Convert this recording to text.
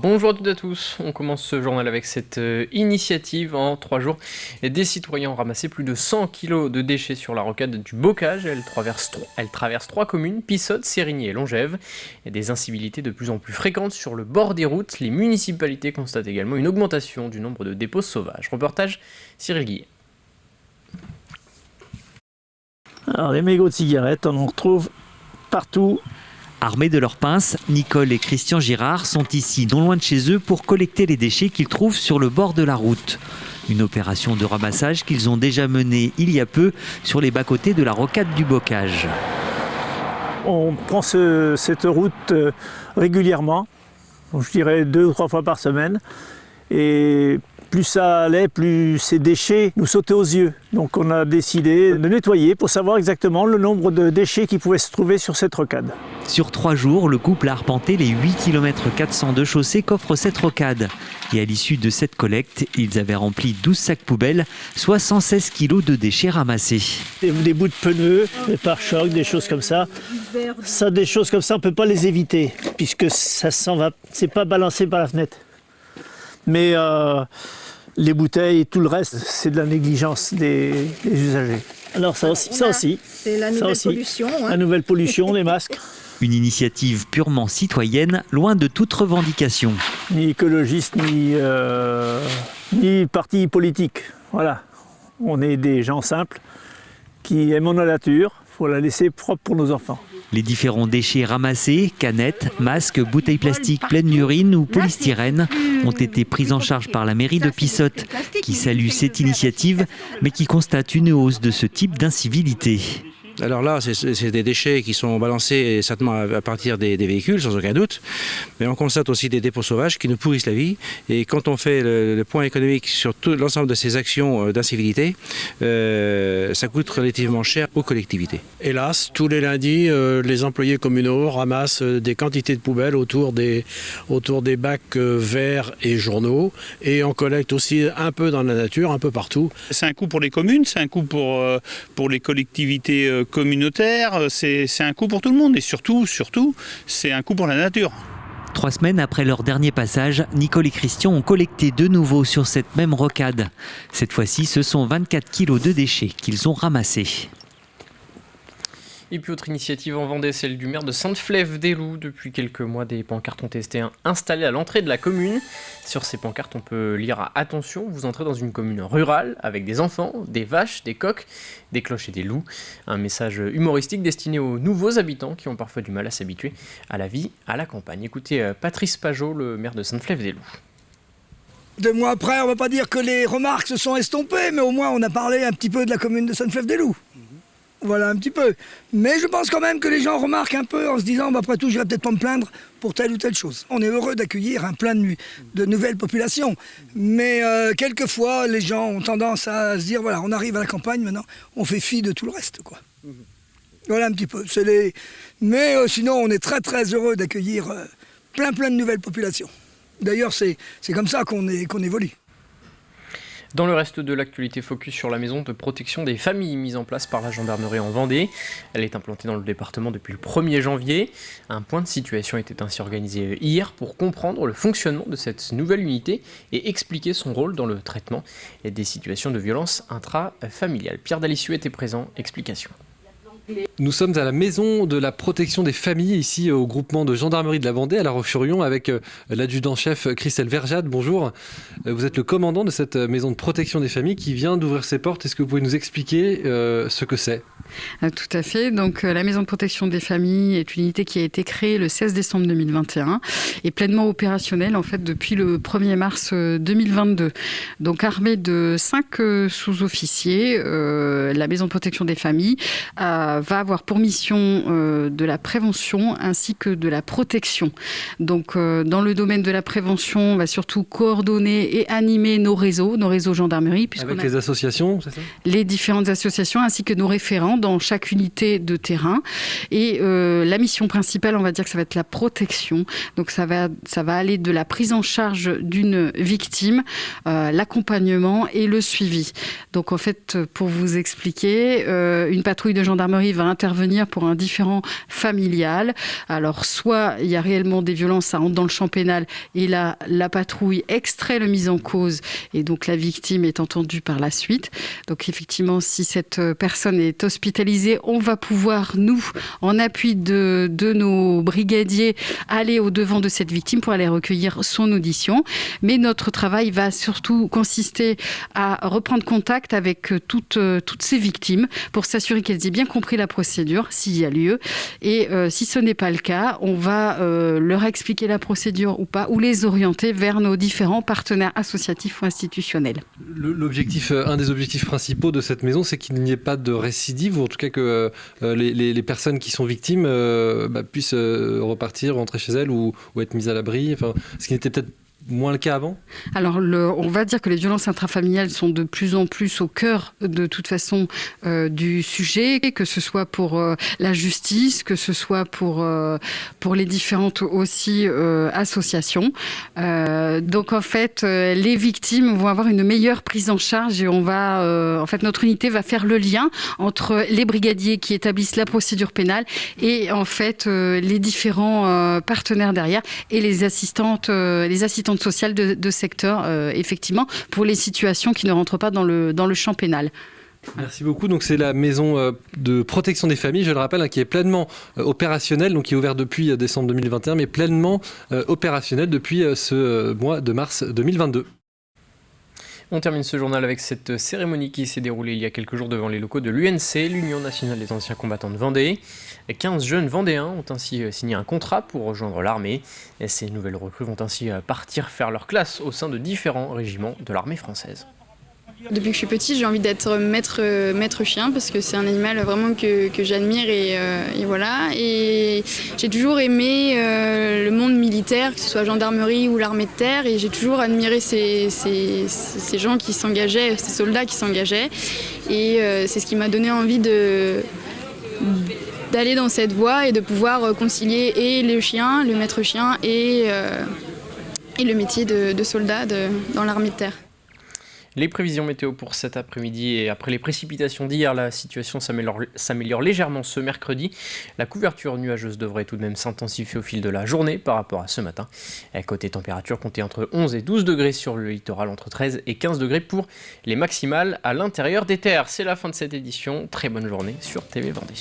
Bonjour à toutes et à tous, on commence ce journal avec cette initiative. En 3 jours, des citoyens ont ramassé plus de 100 kg de déchets sur la rocade du Bocage. Elle traverse 3 communes, Pissotte, Sérigny et Longève. Et des incivilités de plus en plus fréquentes sur le bord des routes. Les municipalités constatent également une augmentation du nombre de dépôts sauvages. Reportage Cyril Guillet. Alors les mégots de cigarettes, on en retrouve partout. Armés de leurs pinces, Nicole et Christian Girard sont ici, non loin de chez eux, pour collecter les déchets qu'ils trouvent sur le bord de la route. Une opération de ramassage qu'ils ont déjà menée il y a peu sur les bas-côtés de la rocade du Bocage. On prend cette route régulièrement, je dirais 2 ou 3 fois par semaine. Et plus ça allait, plus ces déchets nous sautaient aux yeux. Donc on a décidé de nettoyer pour savoir exactement le nombre de déchets qui pouvaient se trouver sur cette rocade. Sur 3 jours, le couple a arpenté les 8 km 400 de chaussée qu'offre cette rocade. Et à l'issue de cette collecte, ils avaient rempli 12 sacs poubelles, soit 116 kg de déchets ramassés. Des bouts de pneus, des pare-chocs, des choses comme ça. Des choses comme ça, on ne peut pas les éviter, puisque ça s'en va, c'est pas balancé par la fenêtre. Mais les bouteilles et tout le reste, c'est de la négligence des usagers. Alors ça aussi. C'est la nouvelle pollution. La nouvelle pollution, les masques. Une initiative purement citoyenne, loin de toute revendication. Ni écologiste, ni parti politique. Voilà. On est des gens simples qui aiment la nature. Il faut la laisser propre pour nos enfants. Les différents déchets ramassés, canettes, masques, bouteilles plastiques pleines d'urine ou polystyrène, ont été pris en charge par la mairie de Pissotte, qui salue cette initiative, mais qui constate une hausse de ce type d'incivilité. Alors là, c'est des déchets qui sont balancés certainement à partir des véhicules, sans aucun doute. Mais on constate aussi des dépôts sauvages qui nous pourrissent la vie. Et quand on fait le point économique sur tout l'ensemble de ces actions d'incivilité, ça coûte relativement cher aux collectivités. Hélas, tous les lundis, les employés communaux ramassent des quantités de poubelles autour des bacs verts et journaux. Et on collecte aussi un peu dans la nature, un peu partout. C'est un coût pour les communes, c'est un coût pour les collectivités communautaire, c'est un coût pour tout le monde et surtout, c'est un coût pour la nature. 3 semaines après leur dernier passage, Nicole et Christian ont collecté de nouveau sur cette même rocade. Cette fois-ci, ce sont 24 kilos de déchets qu'ils ont ramassés. Et puis autre initiative en Vendée, celle du maire de Sainte-Flève-des-Loups. Depuis quelques mois, des pancartes ont été installées à l'entrée de la commune. Sur ces pancartes, on peut lire « Attention, vous entrez dans une commune rurale avec des enfants, des vaches, des coqs, des cloches et des loups ». Un message humoristique destiné aux nouveaux habitants qui ont parfois du mal à s'habituer à la vie à la campagne. Écoutez Patrice Pajot, le maire de Sainte-Flève-des-Loups. 2 mois après, on ne va pas dire que les remarques se sont estompées, mais au moins on a parlé un petit peu de la commune de Sainte-Flève-des-Loups. Voilà, un petit peu. Mais je pense quand même que les gens remarquent un peu en se disant, après tout, je vais peut-être pas me plaindre pour telle ou telle chose. On est heureux d'accueillir un plein de nouvelles populations. Mais quelquefois, les gens ont tendance à se dire, voilà, on arrive à la campagne maintenant, on fait fi de tout le reste, quoi. Voilà un petit peu. Mais sinon, on est très très heureux d'accueillir plein de nouvelles populations. D'ailleurs, c'est comme ça qu'on évolue. Dans le reste de l'actualité, focus sur la maison de protection des familles mise en place par la gendarmerie en Vendée. Elle est implantée dans le département depuis le 1er janvier. Un point de situation était ainsi organisé hier pour comprendre le fonctionnement de cette nouvelle unité et expliquer son rôle dans le traitement des situations de violence intrafamiliale. Pierre Dalissieux était présent, explication. Nous sommes à la maison de la protection des familles, ici au groupement de gendarmerie de la Vendée, à La Roche-sur-Yon, avec l'adjudant-chef Christelle Verjade. Bonjour, vous êtes le commandant de cette maison de protection des familles qui vient d'ouvrir ses portes. Est-ce que vous pouvez nous expliquer ce que c'est ? Tout à fait. Donc, la maison de protection des familles est une unité qui a été créée le 16 décembre 2021 et pleinement opérationnelle en fait depuis le 1er mars 2022. Donc, armée de 5 sous-officiers, la maison de protection des familles va avoir pour mission de la prévention ainsi que de la protection. Donc, dans le domaine de la prévention, on va surtout coordonner et animer nos réseaux gendarmerie. Avec les associations, c'est ça ? Les différentes associations ainsi que nos référents dans chaque unité de terrain. Et la mission principale, on va dire que ça va être la protection. Donc, ça va aller de la prise en charge d'une victime, l'accompagnement et le suivi. Donc, en fait, pour vous expliquer, une patrouille de gendarmerie gendarmerie va intervenir pour un différend familial. Alors, soit il y a réellement des violences, ça rentre dans le champ pénal, et là, la patrouille extrait le mis en cause, et donc la victime est entendue par la suite. Donc, effectivement, si cette personne est hospitalisée, on va pouvoir, nous, en appui de nos brigadiers, aller au-devant de cette victime pour aller recueillir son audition. Mais notre travail va surtout consister à reprendre contact avec toutes ces victimes pour s'assurer qu'elles aient bien compris la procédure, s'il y a lieu. Et si ce n'est pas le cas, on va leur expliquer la procédure ou pas, ou les orienter vers nos différents partenaires associatifs ou institutionnels. Un des objectifs principaux de cette maison, c'est qu'il n'y ait pas de récidive, ou en tout cas que les personnes qui sont victimes puissent repartir, rentrer chez elles ou être mises à l'abri, ce qui n'était peut-être moins le cas avant ? Alors, on va dire que les violences intrafamiliales sont de plus en plus au cœur, de toute façon, du sujet, que ce soit pour la justice, que ce soit pour les différentes aussi associations. Donc, en fait, les victimes vont avoir une meilleure prise en charge et en fait, notre unité va faire le lien entre les brigadiers qui établissent la procédure pénale et, en fait, les différents partenaires derrière et les assistantes sociales de secteur, effectivement, pour les situations qui ne rentrent pas dans le champ pénal. Merci beaucoup. Donc c'est la maison de protection des familles, je le rappelle, qui est pleinement opérationnelle, donc qui est ouverte depuis décembre 2021, mais pleinement opérationnelle depuis ce mois de mars 2022. On termine ce journal avec cette cérémonie qui s'est déroulée il y a quelques jours devant les locaux de l'UNC, l'Union nationale des anciens combattants de Vendée. 15 jeunes Vendéens ont ainsi signé un contrat pour rejoindre l'armée. Et ces nouvelles recrues vont ainsi partir faire leur classe au sein de différents régiments de l'armée française. Depuis que je suis petite, j'ai envie d'être maître chien parce que c'est un animal vraiment que j'admire et voilà. Et j'ai toujours aimé le monde militaire, que ce soit gendarmerie ou l'armée de terre, et j'ai toujours admiré ces gens qui s'engageaient, ces soldats qui s'engageaient. Et c'est ce qui m'a donné envie d'aller dans cette voie et de pouvoir concilier et le chien, le maître chien et le métier de soldat dans l'armée de terre. Les prévisions météo pour cet après-midi et après les précipitations d'hier, la situation s'améliore légèrement ce mercredi. La couverture nuageuse devrait tout de même s'intensifier au fil de la journée par rapport à ce matin. Côté température, comptez entre 11 et 12 degrés sur le littoral, entre 13 et 15 degrés pour les maximales à l'intérieur des terres. C'est la fin de cette édition. Très bonne journée sur TV Vendée.